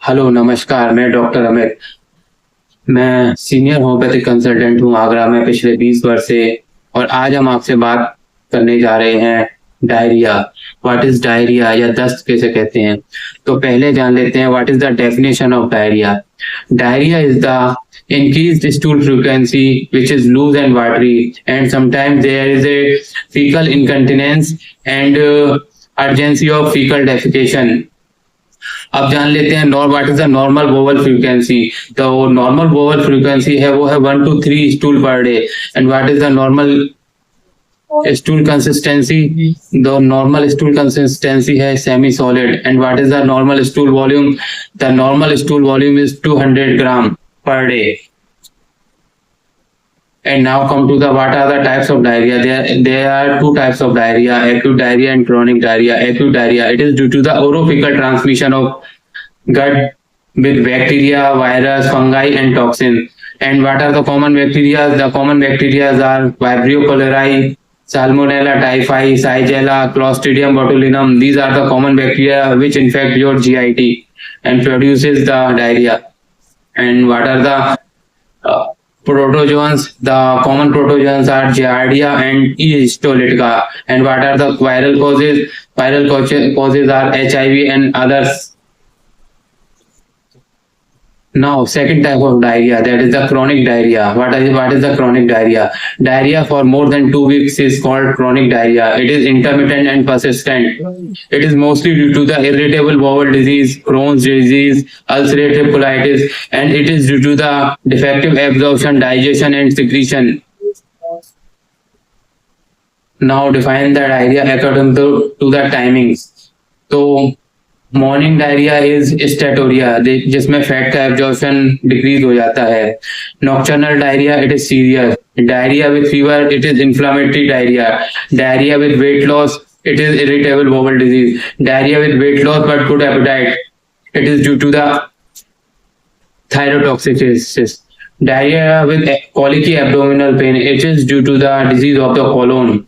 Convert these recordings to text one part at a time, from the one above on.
Hello नमस्कार, मैं doctor Amit. मैं सीनियर होम्योपैथिक कंसल्टेंट हूँ आगरा में पिछले 20 वर्ष से। और आज हम आपसे बात करने जा रहे हैं डायरिया। व्हाट इज डायरिया या दस्त कैसे कहते हैं। तो पहले जान लेते हैं what is the definition of diarrhoea. Diarrhoea is the increased stool frequency which is loose and watery, and sometimes there is a fecal incontinence and urgency of fecal defecation. अब जान लेते हैं what is the normal bowel frequency. तो normal bowel frequency है वो है 1 to 3 stool per day. And what is the normal stool consistency. The normal stool consistency है semi solid. And what is the normal stool volume. The normal stool volume is 200 gram per day. And now come to the what are the types of diarrhea. There are two types of diarrhea: acute diarrhea and chronic diarrhea. Acute diarrhea, it is due to the orophycal transmission of gut with bacteria, virus, fungi, and toxin. And what are the common bacteria? The common bacteria are Vibrio cholerae, Salmonella typhi, Shigella, Clostridium botulinum. These are the common bacteria which infect your GIT and produces the diarrhea. And what are the protozoans? The common protozoans are Giardia and E. histolytica. And what are the viral causes? Viral causes are HIV and others. Now, second type of diarrhea, that is the chronic diarrhea. What is the chronic diarrhea? Diarrhea for more than 2 weeks is called chronic diarrhea. It is intermittent and persistent. It is mostly due to the irritable bowel disease, Crohn's disease, ulcerative colitis, and it is due to the defective absorption, digestion, and secretion. Now, define the diarrhea according to the timings. तो morning diarrhoea is steatorrhoea, जिसमें fat का absorption decrease हो जाता है। Nocturnal diarrhoea, it is serious. Diarrhoea with fever, it is inflammatory diarrhoea. Diarrhoea with weight loss, it is irritable bowel disease. Diarrhoea with weight loss but good appetite, it is due to the thyrotoxicosis. Diarrhoea with colicky abdominal pain, it is due to the disease of the colon.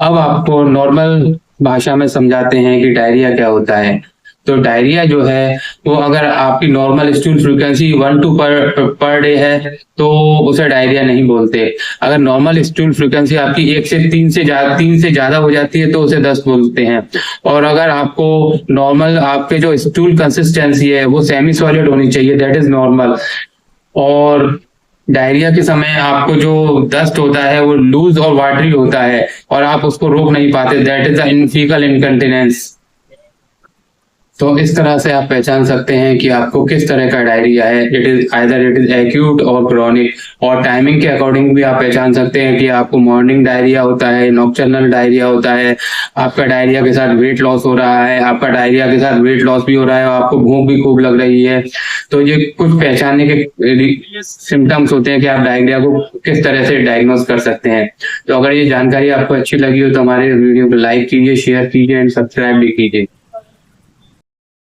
अब आपको normal भाषा में समझाते हैं कि diarrhoea क्या होता है। तो डायरिया जो है वो अगर आपकी normal stool frequency 1 to per day है तो उसे डायरिया नहीं बोलते। अगर नॉर्मल स्टूल फ्रीक्वेंसी आपकी 1 से 3 से ज्यादा हो जाती है तो उसे दस्त बोलते हैं। और अगर आपको नॉर्मल आपके जो स्टूल कंसिस्टेंसी है वो सेमी सॉलिड होनी चाहिए, दैट इज नॉर्मल। और डायरिया के समय आपको जो दस्त होता है वो लूज और वाटरी होता है और आप उसको रोक नहीं पाते, that is the faecal incontinence. तो इस तरह से आप पहचान सकते हैं कि आपको किस तरह का डायरिया है। इट इज एक्यूट और क्रॉनिक। और टाइमिंग के अकॉर्डिंग भी आप पहचान सकते हैं कि आपको मॉर्निंग डायरिया होता है, नॉक्टर्नल डायरिया होता है, आपका डायरिया के साथ वेट लॉस हो रहा है, आपका डायरिया के साथ वेट लॉस भी हो रहा है और आपको भूख भी खूब लग रही है। तो ये कुछ पहचानने के सिम्टम्स होते हैं कि आप डायरिया को किस तरह से डायग्नोज कर सकते हैं। तो अगर ये जानकारी आपको अच्छी लगी हो तो हमारे वीडियो को लाइक कीजिए, शेयर कीजिए एंड सब्सक्राइब भी कीजिए।